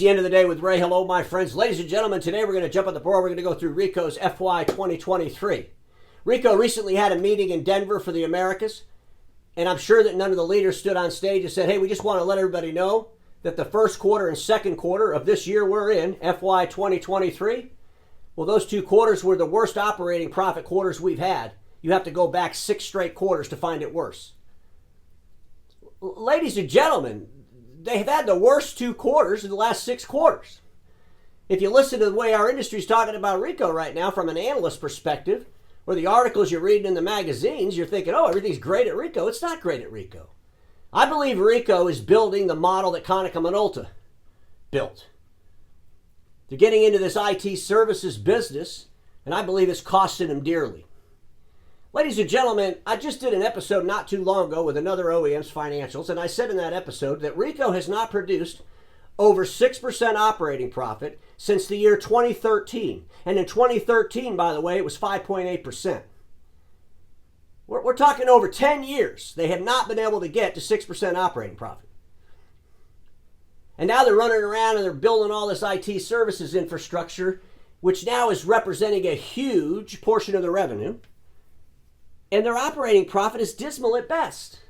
The end of the day with Ray. Hello, my friends. Ladies and gentlemen, today we're going to jump on the board. We're going to go through Ricoh's FY23. Ricoh recently had a meeting in Denver for the Americas, and I'm sure that none of the leaders stood on stage and said, hey, we just want to let everybody know that the first quarter and second quarter of this year we're in, FY2023, well, those two quarters were the worst operating profit quarters we've had. You have to go back 6 straight quarters to find it worse. Ladies and gentlemen, they've had the worst 2 quarters in the last 6 quarters. If you listen to the way our industry is talking about Ricoh right now from an analyst perspective, or the articles you're reading in the magazines, you're thinking, oh, everything's great at Ricoh. It's not great at Ricoh. I believe Ricoh is building the model that Konica Minolta built. They're getting into this IT services business, and I believe it's costing them dearly. Ladies and gentlemen, I just did an episode not too long ago with another OEM's financials, and I said in that episode that Ricoh has not produced over 6% operating profit since the year 2013. And in 2013, by the way, it was 5.8%. We're talking over 10 years. They have not been able to get to 6% operating profit. And now they're running around and they're building all this IT services infrastructure, which now is representing a huge portion of the revenue. And their operating profit is dismal at best.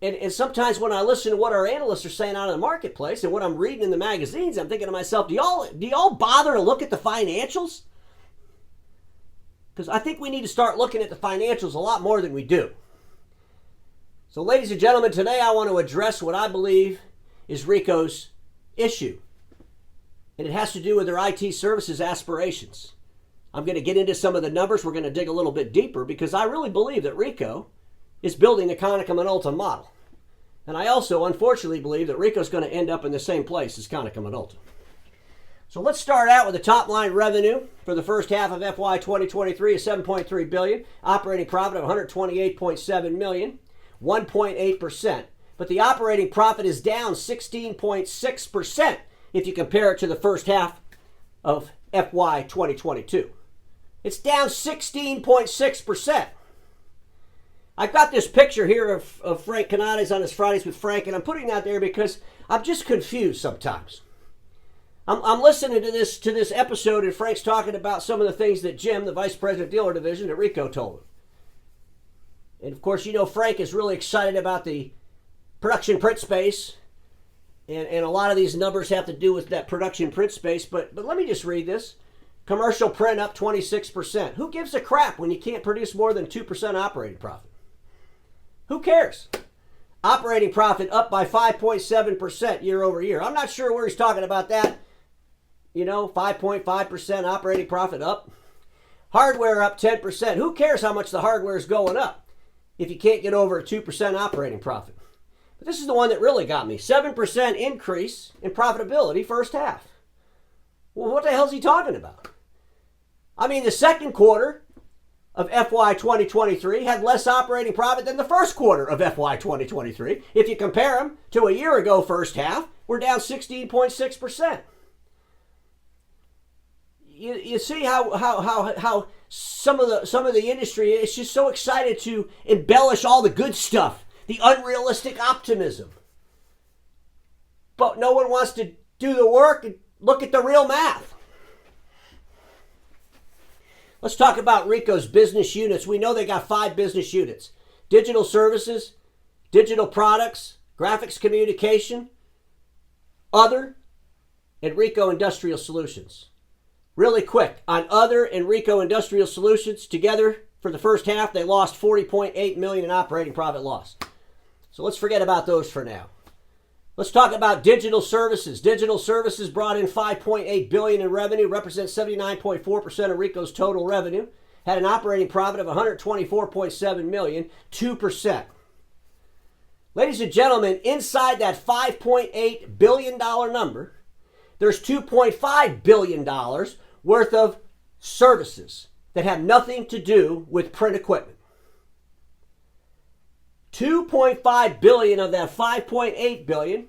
And sometimes when I listen to what our analysts are saying out in the marketplace and what I'm reading in the magazines, I'm thinking to myself, do y'all bother to look at the financials? Because I think we need to start looking at the financials a lot more than we do. So ladies and gentlemen, today I want to address what I believe is Ricoh's issue. And it has to do with their IT services aspirations. I'm going to get into some of the numbers. We're going to dig a little bit deeper because I really believe that Ricoh is building the Konica Minolta model. And I also, unfortunately, believe that Ricoh's going to end up in the same place as Konica Minolta. So let's start out with the top line revenue for the first half of FY 2023 is $7.3 billion, operating profit of $128.7 million, 1.8%. But the operating profit is down 16.6% if you compare it to the first half of FY 2022. It's down 16.6%. I've got this picture here of Frank Canades on his Fridays with Frank, and I'm putting that there because I'm just confused sometimes. I'm listening to this episode, and Frank's talking about some of the things that Jim, the Vice President of Dealer Division at Ricoh, told him. And of course, you know Frank is really excited about the production print space, and a lot of these numbers have to do with that production print space, but let me just read this. Commercial print up 26%. Who gives a crap when you can't produce more than 2% operating profit? Who cares? Operating profit up by 5.7% year over year. I'm not sure where he's talking about that. 5.5% operating profit up. Hardware up 10%. Who cares how much the hardware is going up if you can't get over a 2% operating profit? But this is the one that really got me. 7% increase in profitability first half. Well, what the hell is he talking about? I mean, the second quarter of FY 2023 had less operating profit than the first quarter of FY 2023. If you compare them to a year ago first half, we're down 16.6%. You see how some of the industry is just so excited to embellish all the good stuff, the unrealistic optimism. But no one wants to do the work and look at the real math. Let's talk about Ricoh's business units. We know they got 5 business units. Digital services, digital products, graphics communication, other, and Ricoh Industrial Solutions. Really quick, on other and Ricoh Industrial Solutions, together for the first half, they lost $40.8 million in operating profit loss. So let's forget about those for now. Let's talk about digital services. Digital services brought in $5.8 billion in revenue, represents 79.4% of Ricoh's total revenue, had an operating profit of $124.7 million, 2%. Ladies and gentlemen, inside that $5.8 billion number, there's $2.5 billion worth of services that have nothing to do with print equipment. $2.5 billion of that $5.8 billion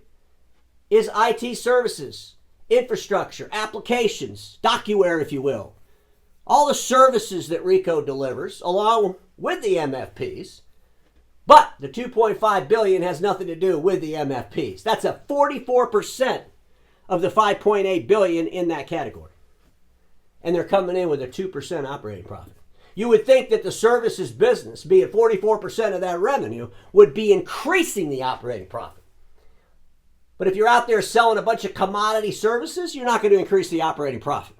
is IT services, infrastructure, applications, DocuWare, if you will. All the services that Ricoh delivers, along with the MFPs, but the $2.5 billion has nothing to do with the MFPs. That's a 44% of the $5.8 billion in that category. And they're coming in with a 2% operating profit. You would think that the services business, being 44% of that revenue, would be increasing the operating profit. But if you're out there selling a bunch of commodity services, you're not going to increase the operating profit.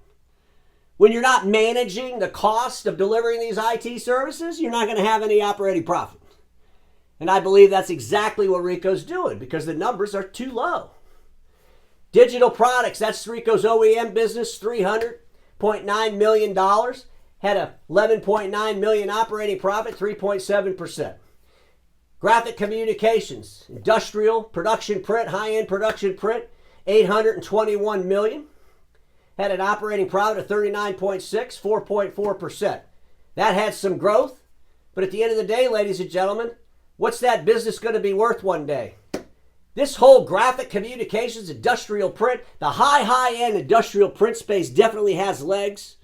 When you're not managing the cost of delivering these IT services, you're not going to have any operating profit. And I believe that's exactly what Ricoh's doing because the numbers are too low. Digital products, that's Ricoh's OEM business, $300.9 million. Had a $11.9 million operating profit, 3.7%. Graphic communications, industrial, production print, high-end production print, $821 million. Had an operating profit of 39.6, 4.4%. That had some growth, but at the end of the day, ladies and gentlemen, what's that business going to be worth one day? This whole graphic communications, industrial print, the high-end industrial print space definitely has legs.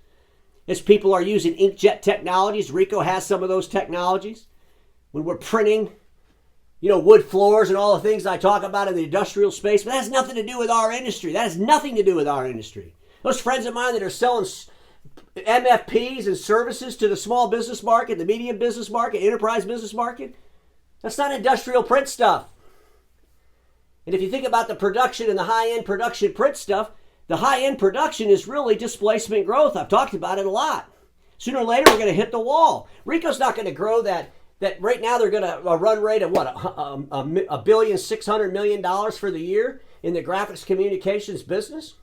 As people are using inkjet technologies, Ricoh has some of those technologies. When we're printing, wood floors and all the things I talk about in the industrial space, but that has nothing to do with our industry. That has nothing to do with our industry. Those friends of mine that are selling MFPs and services to the small business market, the medium business market, enterprise business market, that's not industrial print stuff. And if you think about the production and the high-end production print stuff, the high-end production is really displacement growth. I've talked about it a lot. Sooner or later, we're going to hit the wall. Ricoh's not going to grow that right now they're going to a run rate of $1.6 billion for the year in the graphics communications business.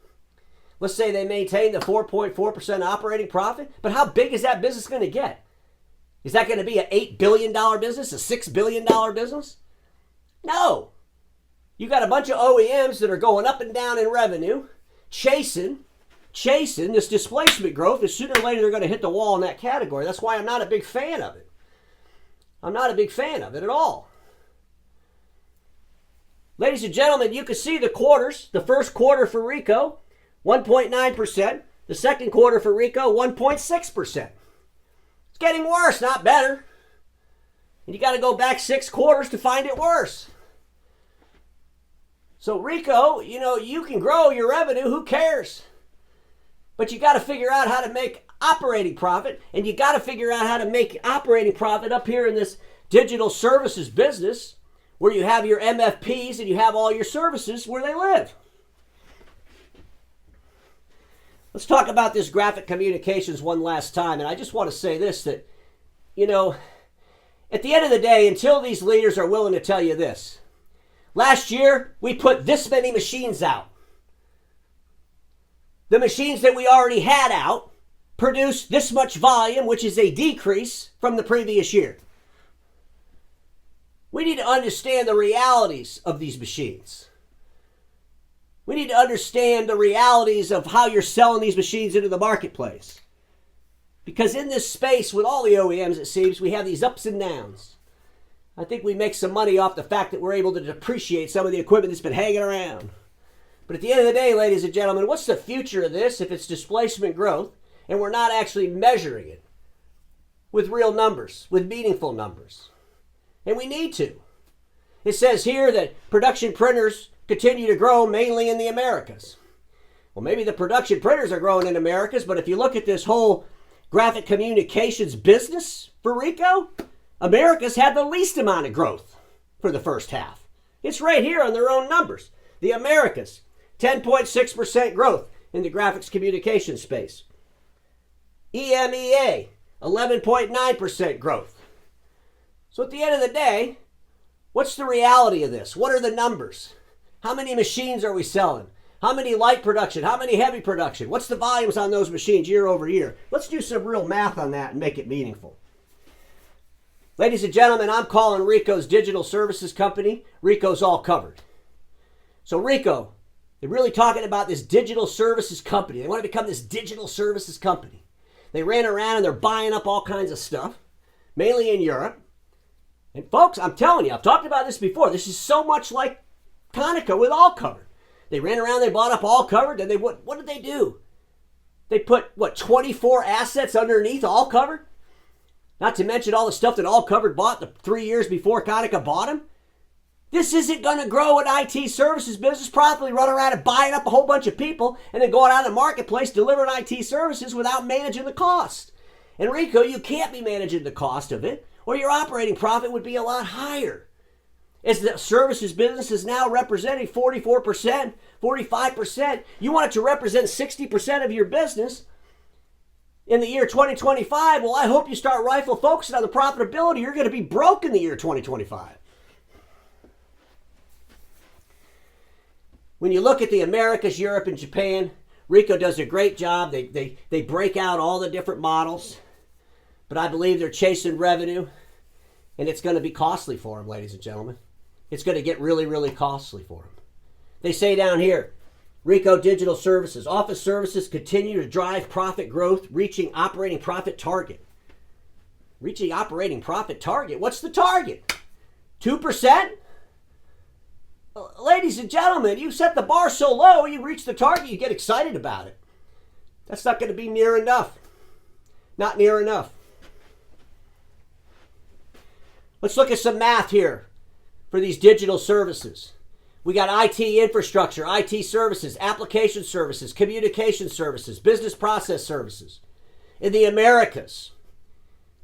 Let's say they maintain the 4.4% operating profit, but how big is that business going to get? Is that going to be an $8 billion business, a $6 billion business? No. You got a bunch of OEMs that are going up and down in revenue, chasing this displacement growth, and sooner or later they're going to hit the wall in that category. That's why I'm not a big fan of it. I'm not a big fan of it at all. Ladies and gentlemen, you can see the quarters. The first quarter for Ricoh, 1.9%. The second quarter for Ricoh, 1.6%. It's getting worse, not better. And you got to go back 6 quarters to find it worse. So Ricoh, you can grow your revenue, who cares? But you got to figure out how to make operating profit, and you got to figure out how to make operating profit up here in this digital services business where you have your MFPs and you have all your services where they live. Let's talk about this graphic communications one last time, and I just want to say this, that, at the end of the day, until these leaders are willing to tell you this, last year, we put this many machines out. The machines that we already had out produced this much volume, which is a decrease from the previous year. We need to understand the realities of these machines. We need to understand the realities of how you're selling these machines into the marketplace. Because in this space, with all the OEMs, it seems, we have these ups and downs. I think we make some money off the fact that we're able to depreciate some of the equipment that's been hanging around. But at the end of the day, ladies and gentlemen, what's the future of this if it's displacement growth and we're not actually measuring it with real numbers, with meaningful numbers? And we need to. It says here that production printers continue to grow mainly in the Americas. Well, maybe the production printers are growing in Americas, but if you look at this whole graphic communications business for Ricoh, America's had the least amount of growth for the first half. It's right here on their own numbers. The Americas, 10.6% growth in the graphics communication space. EMEA, 11.9% growth. So at the end of the day, what's the reality of this? What are the numbers? How many machines are we selling? How many light production? How many heavy production? What's the volumes on those machines year over year? Let's do some real math on that and make it meaningful. Ladies and gentlemen, I'm calling Ricoh's digital services company Ricoh's All Covered. So Ricoh, they're really talking about this digital services company. They want to become this digital services company. They ran around and they're buying up all kinds of stuff, mainly in Europe. And folks, I'm telling you, I've talked about this before. This is so much like Konica with All Covered. They ran around, they bought up All Covered, and what did they do? They put, 24 assets underneath All Covered? Not to mention all the stuff that All Covered bought the 3 years before Konica bought them. This isn't going to grow an IT services business properly, run around and buying up a whole bunch of people and then going out in the marketplace delivering IT services without managing the cost. And Rico, you can't be managing the cost of it, or your operating profit would be a lot higher. As the services business is now representing 44%, 45%, you want it to represent 60% of your business in the year 2025. Well, I hope you start rifle focusing on the profitability. You're going to be broke in the year 2025. When you look at the Americas, Europe, and Japan, Rico does a great job. They break out all the different models, but I believe they're chasing revenue, and it's going to be costly for them, ladies and gentlemen. It's going to get really, really costly for them. They say down here, Rico Digital Services, office services continue to drive profit growth, reaching operating profit target. Reaching operating profit target? What's the target? 2%? Ladies and gentlemen, you set the bar so low, you reach the target, you get excited about it. That's not going to be near enough. Not near enough. Let's look at some math here for these digital services. We got IT infrastructure, IT services, application services, communication services, business process services. In the Americas,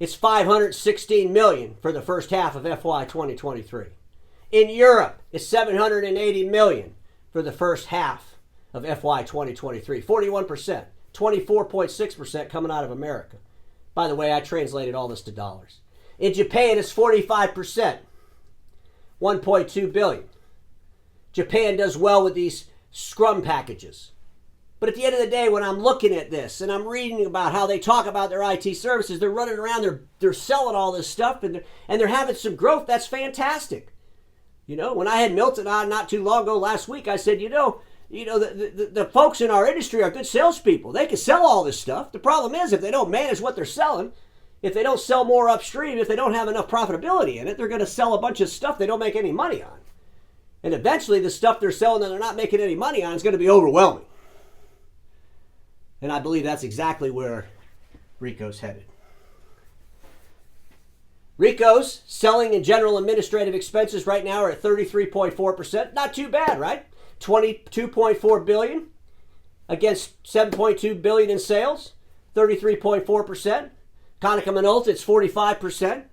it's $516 million for the first half of FY 2023. In Europe, it's $780 million for the first half of FY 2023. 41%, 24.6% coming out of America. By the way, I translated all this to dollars. In Japan, it's 45%, $1.2 billion. Japan does well with these scrum packages. But at the end of the day, when I'm looking at this and I'm reading about how they talk about their IT services, they're running around, they're selling all this stuff, and they're having some growth. That's fantastic. You know, when I had Milton on not too long ago last week, I said, the folks in our industry are good salespeople. They can sell all this stuff. The problem is if they don't manage what they're selling, if they don't sell more upstream, if they don't have enough profitability in it, they're going to sell a bunch of stuff they don't make any money on. And eventually the stuff they're selling that they're not making any money on is going to be overwhelming. And I believe that's exactly where Rico's headed. Rico's selling and general administrative expenses right now are at 33.4%. Not too bad, right? $22.4 billion against $7.2 billion in sales. 33.4%. Konica Minolta, it's 45%.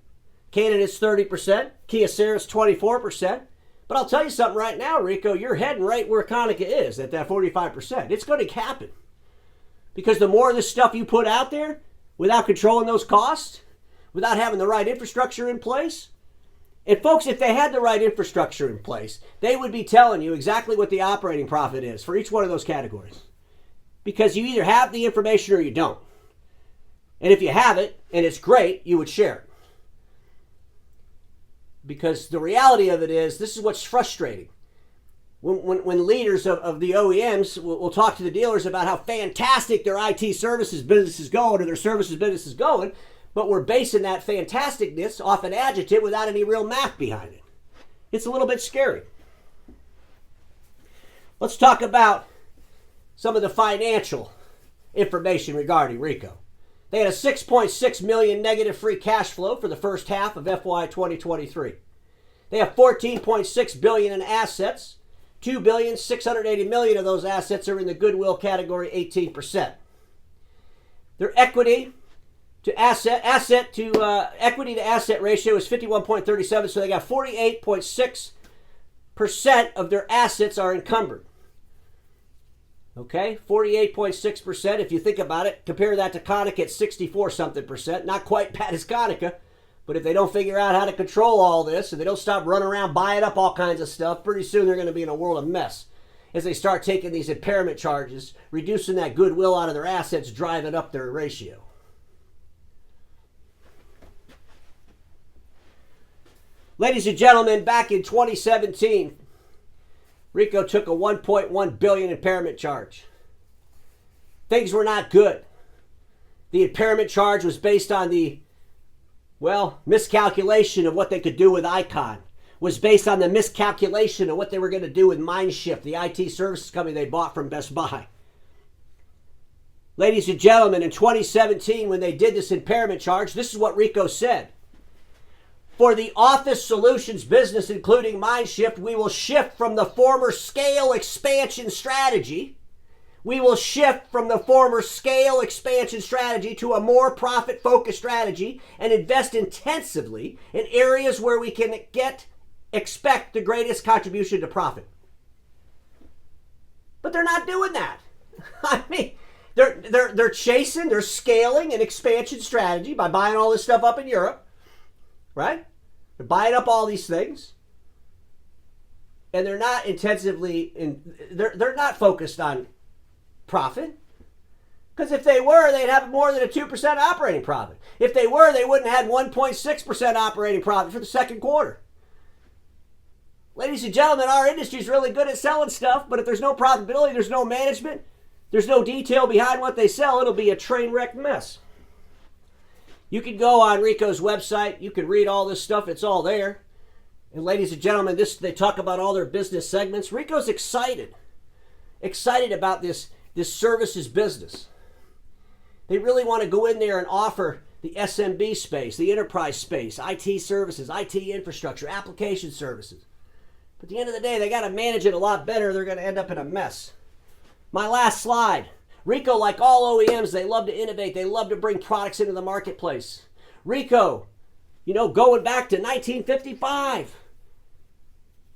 Canon is 30%. Kyocera is 24%. But I'll tell you something right now, Rico, you're heading right where Konica is at that 45%. It's going to happen. Because the more of this stuff you put out there without controlling those costs, without having the right infrastructure in place. And folks, if they had the right infrastructure in place, they would be telling you exactly what the operating profit is for each one of those categories. Because you either have the information or you don't. And if you have it, and it's great, you would share it. Because the reality of it is, this is what's frustrating. When leaders of the OEMs will talk to the dealers about how fantastic their IT services business is going or their services business is going, but we're basing that fantasticness off an adjective without any real math behind it. It's a little bit scary. Let's talk about some of the financial information regarding Rico. They had a $6.6 million negative free cash flow for the first half of FY 2023. They have $14.6 billion in assets. $2.68 billion of those assets are in the goodwill category, 18%. Their equity to asset to equity to asset ratio is 51.37, so they got 48.6% of their assets are encumbered. Okay, 48.6%. If you think about it, compare that to Konica at 64-something%. Not quite bad as Konica, but if they don't figure out how to control all this and they don't stop running around buying up all kinds of stuff, pretty soon they're going to be in a world of mess as they start taking these impairment charges, reducing that goodwill out of their assets, driving up their ratio. Ladies and gentlemen, back in 2017, Rico took a $1.1 billion impairment charge. Things were not good. The impairment charge was based on the, miscalculation of what they could do with Icon. Was based on the miscalculation of what they were going to do with Mindshift, the IT services company they bought from Best Buy. Ladies and gentlemen, in 2017, when they did this impairment charge, this is what Rico said. For the office solutions business, including MindShift, we will shift from the former scale expansion strategy. We will shift from the former scale expansion strategy to a more profit-focused strategy and invest intensively in areas where we can expect the greatest contribution to profit. But they're not doing that. I mean, they're chasing, they're scaling an expansion strategy by buying all this stuff up in Europe, right? They're buying up all these things, and they're not they're not focused on profit. Because if they were, they'd have more than a 2% operating profit. If they were, they wouldn't have had 1.6% operating profit for the second quarter. Ladies and gentlemen, our industry is really good at selling stuff, but if there's no profitability, there's no management, there's no detail behind what they sell, it'll be a train wreck mess. You can go on Rico's website, you can read all this stuff, it's all there. And ladies and gentlemen, they talk about all their business segments. Rico's excited about this services business. They really want to go in there and offer the SMB space, the enterprise space, IT services, IT infrastructure, application services. But at the end of the day, they got to manage it a lot better. They're going to end up in a mess. My last slide. Rico, like all OEMs, they love to innovate. They love to bring products into the marketplace. Rico, going back to 1955.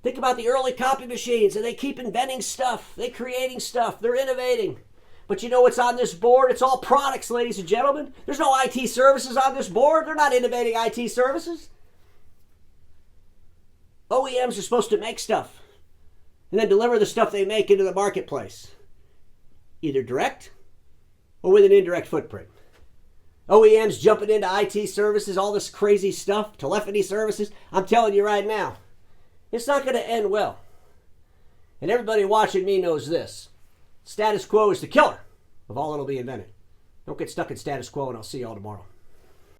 Think about the early copy machines, and they keep inventing stuff. They're creating stuff. They're innovating. But you know what's on this board? It's all products, ladies and gentlemen. There's no IT services on this board. They're not innovating IT services. OEMs are supposed to make stuff and then deliver the stuff they make into the marketplace, either direct or with an indirect footprint. OEMs jumping into IT services, all this crazy stuff, telephony services. I'm telling you right now, it's not going to end well. And everybody watching me knows this. Status quo is the killer of all that'll be invented. Don't get stuck in status quo, and I'll see you all tomorrow.